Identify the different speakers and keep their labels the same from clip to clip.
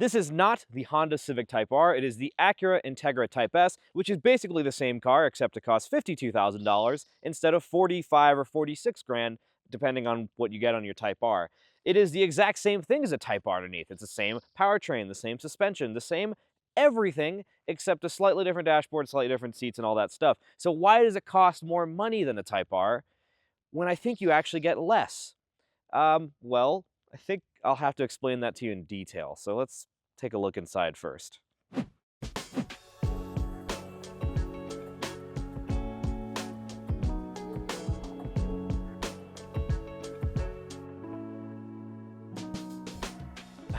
Speaker 1: This is not the Honda Civic Type R, it is the Acura Integra Type S, which is basically the same car except it costs $52,000 instead of 45 or 46 grand, depending on what you get on your Type R. It is the exact same thing as a Type R underneath. It's the same powertrain, the same suspension, the same everything except a slightly different dashboard, slightly different seats and all that stuff. So why does it cost more money than a Type R when I think you actually get less? Well, I think I'll have to explain that to you in detail. So let's take a look inside first.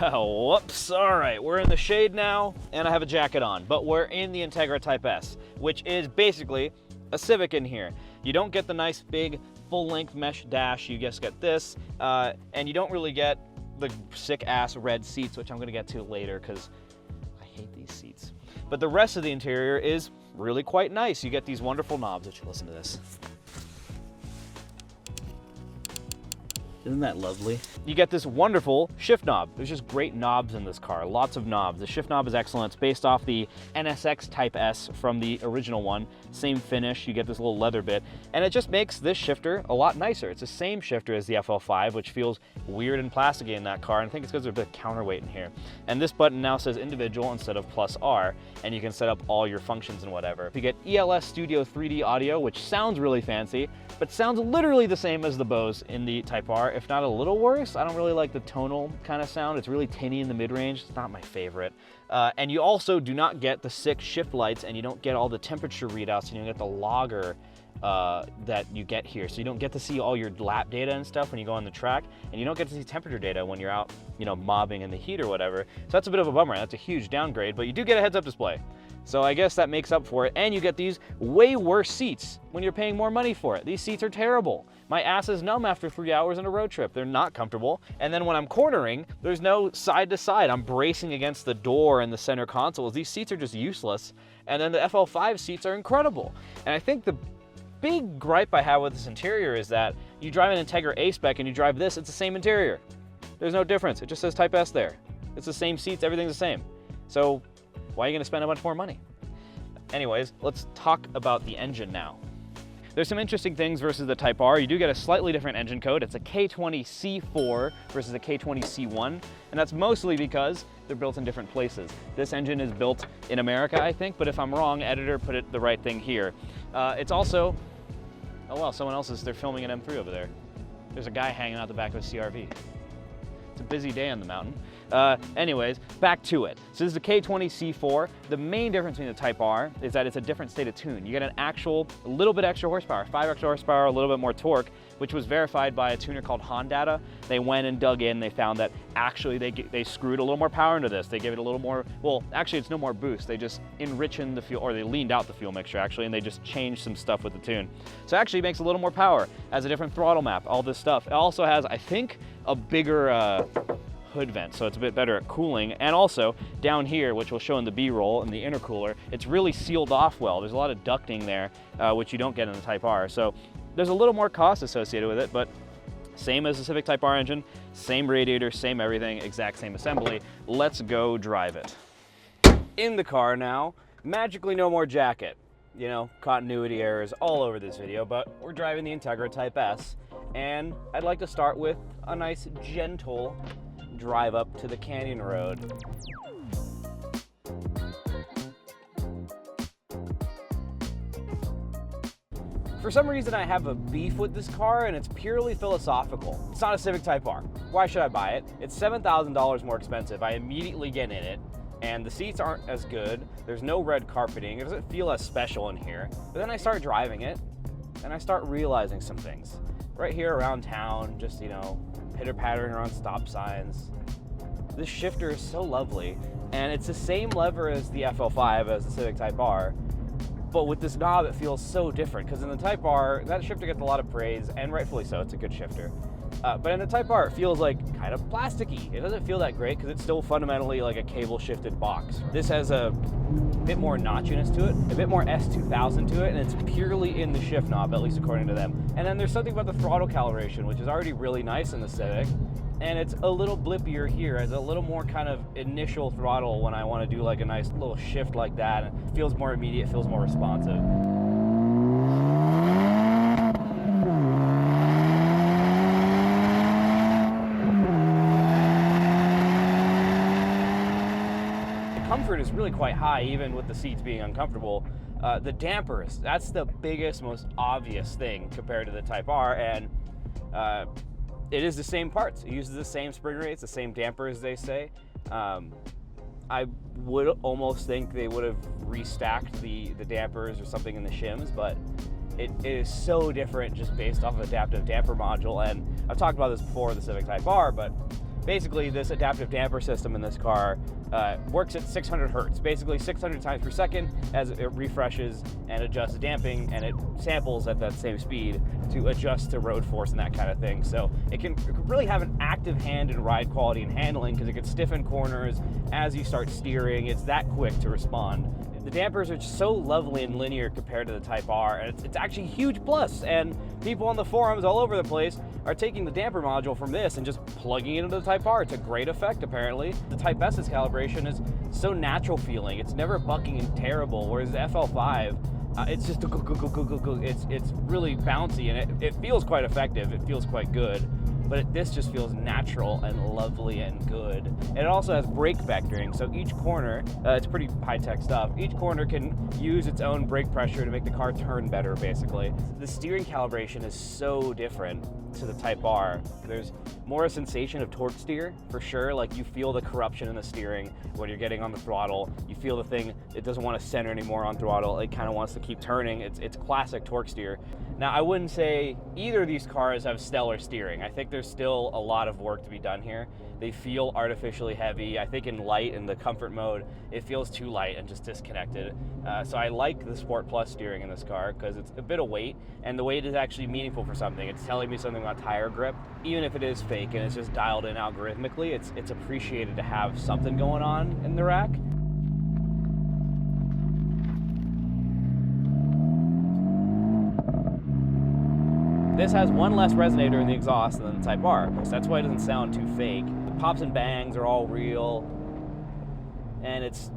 Speaker 1: Oh, whoops. All right, we're in the shade now, and I have a jacket on, but we're in the Integra Type S, which is basically a Civic in here. You don't get the nice big full-length mesh dash, you just get this, and you don't really get the sick-ass red seats, which I'm gonna get to later because I hate these seats. But the rest of the interior is really quite nice. You get these wonderful knobs, which, listen to this. Isn't that lovely? You get this wonderful shift knob. There's just great knobs in this car, lots of knobs. The shift knob is excellent. It's based off the NSX Type S from the original one. Same finish, you get this little leather bit, and it just makes this shifter a lot nicer. It's the same shifter as the FL5, which feels weird and plasticky in that car, and I think it's because there's a bit of counterweight in here. And this button now says individual instead of +R, and you can set up all your functions and whatever. You get ELS Studio 3D audio, which sounds really fancy, but sounds literally the same as the Bose in the Type R, if not a little worse. I don't really like the tonal kind of sound. It's really tinny in the mid-range. It's not my favorite. And you also do not get the sick shift lights, and you don't get all the temperature readouts, and you don't get the logger that you get here. So you don't get to see all your lap data and stuff when you go on the track, and you don't get to see temperature data when you're out, you know, mobbing in the heat or whatever. So that's a bit of a bummer. That's a huge downgrade, but you do get a heads-up display. So I guess that makes up for it. And you get these way worse seats when you're paying more money for it. These seats are terrible. My ass is numb after 3 hours on a road trip. They're not comfortable. And then when I'm cornering, there's no side to side. I'm bracing against the door and the center consoles. These seats are just useless. And then the FL5 seats are incredible. And I think the big gripe I have with this interior is that you drive an Integra A-Spec and you drive this, it's the same interior. There's no difference. It just says Type S there. It's the same seats, everything's the same. So why are you gonna spend a bunch more money? Anyways, let's talk about the engine now. There's some interesting things versus the Type R. You do get a slightly different engine code. It's a K20C4 versus a K20C1, and that's mostly because they're built in different places. This engine is built in America, I think, but if I'm wrong, editor put it the right thing here. It's also, oh wow, someone else is, they're filming an M3 over there. There's a guy hanging out the back of a CRV. It's a busy day on the mountain. Anyways, back to it. So this is the K20C4. The main difference between the Type R is that it's a different state of tune. You get an actual, a little bit extra horsepower, 5 extra horsepower, a little bit more torque, which was verified by a tuner called Honda. They went and dug in, they found that actually they screwed a little more power into this. They gave it a little more, well, actually it's no more boost. They just enriched the fuel, or they leaned out the fuel mixture actually, and they just changed some stuff with the tune. So actually it makes a little more power, has a different throttle map, all this stuff. It also has, I think, a bigger hood vent, so it's a bit better at cooling. And also down here, which we'll show in the B-roll and the intercooler, it's really sealed off well. There's a lot of ducting there, which you don't get in the Type R. So there's a little more cost associated with it, but same as the Civic Type R engine, same radiator, same everything, exact same assembly. Let's go drive it. In the car now, magically no more jacket. You know, continuity errors all over this video, but we're driving the Integra Type S, and I'd like to start with a nice gentle drive up to the canyon road. For some reason I have a beef with this car, and it's purely philosophical. It's not a Civic Type R. Why should I buy it? It's $7,000 more expensive. I immediately get in it, and the seats aren't as good. There's no red carpeting. It doesn't feel as special in here. But then I start driving it, and I start realizing some things. Right here around town, just, you know, pitter-pattering around stop signs. This shifter is so lovely, and it's the same lever as the FL5, as the Civic Type R, but with this knob it feels so different, because in the Type R, that shifter gets a lot of praise, and rightfully so, it's a good shifter. But in the Type R, it feels like kind of plasticky. It doesn't feel that great, because it's still fundamentally like a cable-shifted box. This has a bit more notchiness to it, a bit more S2000 to it, and it's purely in the shift knob, at least according to them. And then there's something about the throttle calibration, which is already really nice in the Civic, and it's a little blippier here. It's a little more kind of initial throttle when I want to do like a nice little shift like that. It feels more immediate, feels more responsive. Comfort is really quite high, even with the seats being uncomfortable. The dampers, that's the biggest, most obvious thing compared to the Type R, and it is the same parts. It uses the same spring rates, the same dampers, they say. I would almost think they would have restacked the dampers or something in the shims, but it is so different just based off of adaptive damper module. And I've talked about this before, the Civic Type R, but basically this adaptive damper system in this car works at 600 hertz, basically 600 times per second as it refreshes and adjusts damping, and it samples at that same speed to adjust to road force and that kind of thing. So it can really have an active hand in ride quality and handling, because it can stiffen corners as you start steering. It's that quick to respond. The dampers are just so lovely and linear compared to the Type R, and it's actually a huge plus. And people on the forums all over the place are taking the damper module from this and just plugging it into the Type R. It's a great effect, apparently. The Type S's calibration is so natural feeling. It's never bucking and terrible, whereas the FL5, it's just it's really bouncy, and it feels quite effective. It feels quite good. But this just feels natural and lovely and good. And it also has brake vectoring, so each corner, it's pretty high-tech stuff, each corner can use its own brake pressure to make the car turn better, basically. The steering calibration is so different to the Type R. There's more a sensation of torque steer, for sure. Like, you feel the corruption in the steering when you're getting on the throttle. You feel the thing, it doesn't want to center anymore on throttle. It kind of wants to keep turning. It's classic torque steer. Now, I wouldn't say either of these cars have stellar steering. I think there's still a lot of work to be done here. They feel artificially heavy. I think in light, in the comfort mode, it feels too light and just disconnected. So I like the Sport Plus steering in this car because it's a bit of weight, and the weight is actually meaningful for something. It's telling me something about tire grip. Even if it is fake and it's just dialed in algorithmically, it's appreciated to have something going on in the rack. This has one less resonator in the exhaust than the Type R, so that's why it doesn't sound too fake. The pops and bangs are all real, and it's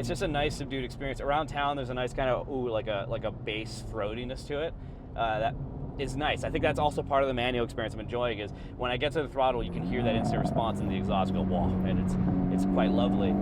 Speaker 1: just a nice subdued experience. Around town, there's a nice kind of like a bass throatiness to it that is nice. I think that's also part of the manual experience I'm enjoying, is when I get to the throttle, you can hear that instant response in the exhaust go whoa, and it's quite lovely.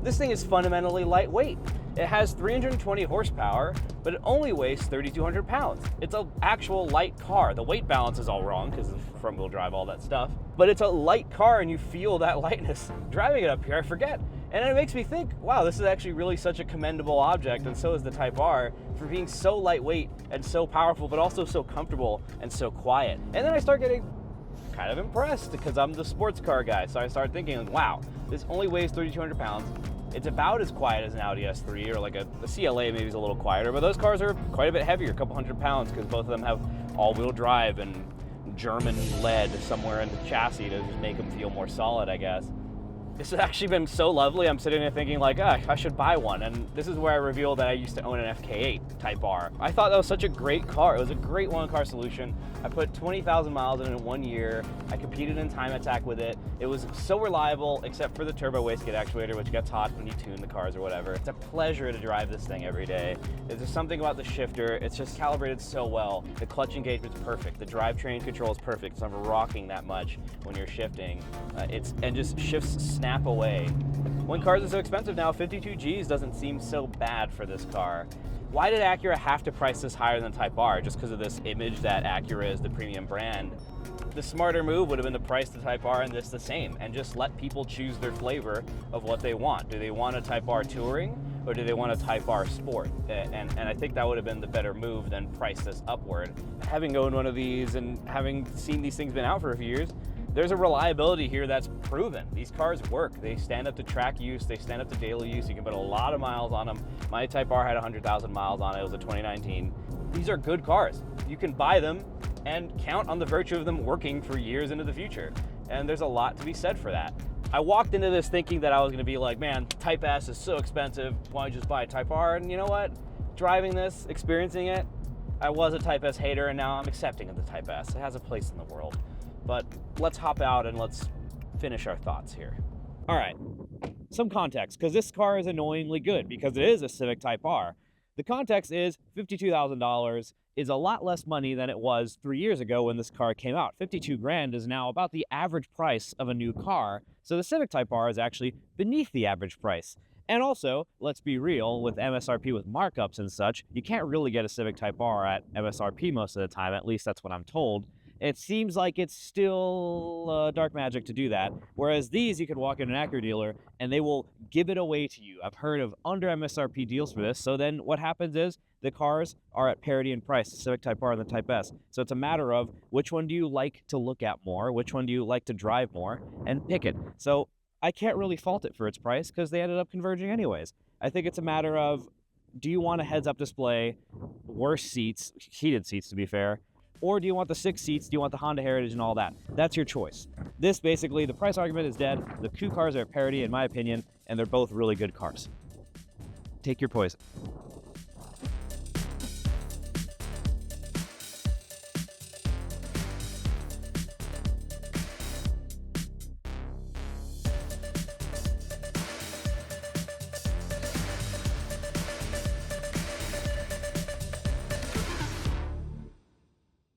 Speaker 1: This thing is fundamentally lightweight. It has 320 horsepower, but it only weighs 3,200 pounds. It's an actual light car. The weight balance is all wrong because of front-wheel drive, all that stuff. But it's a light car, and you feel that lightness driving it up here. I forget. And it makes me think, wow, this is actually really such a commendable object, and so is the Type R, for being so lightweight and so powerful, but also so comfortable and so quiet. And then I start getting kind of impressed because I'm the sports car guy. So I start thinking, wow, this only weighs 3,200 pounds. It's about as quiet as an Audi S3, or like a CLA maybe is a little quieter, but those cars are quite a bit heavier, a couple hundred pounds, because both of them have all-wheel drive and German lead somewhere in the chassis to just make them feel more solid, I guess. This has actually been so lovely. I'm sitting there thinking like, I should buy one. And this is where I revealed that I used to own an FK8 Type R. I thought that was such a great car. It was a great one-car solution. I put 20,000 miles in it in 1 year. I competed in time attack with it. It was so reliable, except for the turbo wastegate actuator, which gets hot when you tune the cars or whatever. It's a pleasure to drive this thing every day. There's just something about the shifter. It's just calibrated so well. The clutch engagement's perfect. The drivetrain control is perfect. It's never rocking that much when you're shifting. And just shifts snap away. When cars are so expensive now, 52 Gs doesn't seem so bad for this car. Why did Acura have to price this higher than Type R? Just because of this image that Acura is the premium brand? The smarter move would have been to price the Type R and this the same, and just let people choose their flavor of what they want. Do they want a Type R Touring, or do they want a Type R Sport? And I think that would have been the better move than price this upward. Having owned one of these and having seen these things been out for a few years, there's a reliability here that's proven. These cars work. They stand up to track use. They stand up to daily use. You can put a lot of miles on them. My Type R had 100,000 miles on it. It was a 2019. These are good cars. You can buy them and count on the virtue of them working for years into the future. And there's a lot to be said for that. I walked into this thinking that I was gonna be like, man, Type S is so expensive, why don't you just buy a Type R? And you know what? Driving this, experiencing it, I was a Type S hater, and now I'm accepting of the Type S. It has a place in the world. But let's hop out and let's finish our thoughts here. All right, some context, because this car is annoyingly good because it is a Civic Type R. The context is $52,000 is a lot less money than it was 3 years ago when this car came out. 52 grand is now about the average price of a new car, so the Civic Type R is actually beneath the average price. And also, let's be real, with MSRP with markups and such, you can't really get a Civic Type R at MSRP most of the time, at least that's what I'm told. It seems like it's still dark magic to do that, whereas these you could walk in an Acura dealer and they will give it away to you. I've heard of under MSRP deals for this, so then what happens is the cars are at parity in price, the Civic Type R and the Type S. So it's a matter of which one do you like to look at more, which one do you like to drive more, and pick it. So I can't really fault it for its price because they ended up converging anyways. I think it's a matter of, do you want a heads-up display, worse seats, heated seats to be fair, or do you want the 6 seats, do you want the Honda Heritage and all that? That's your choice. This basically, the price argument is dead. The two cars are at parity in my opinion, and they're both really good cars. Take your poison.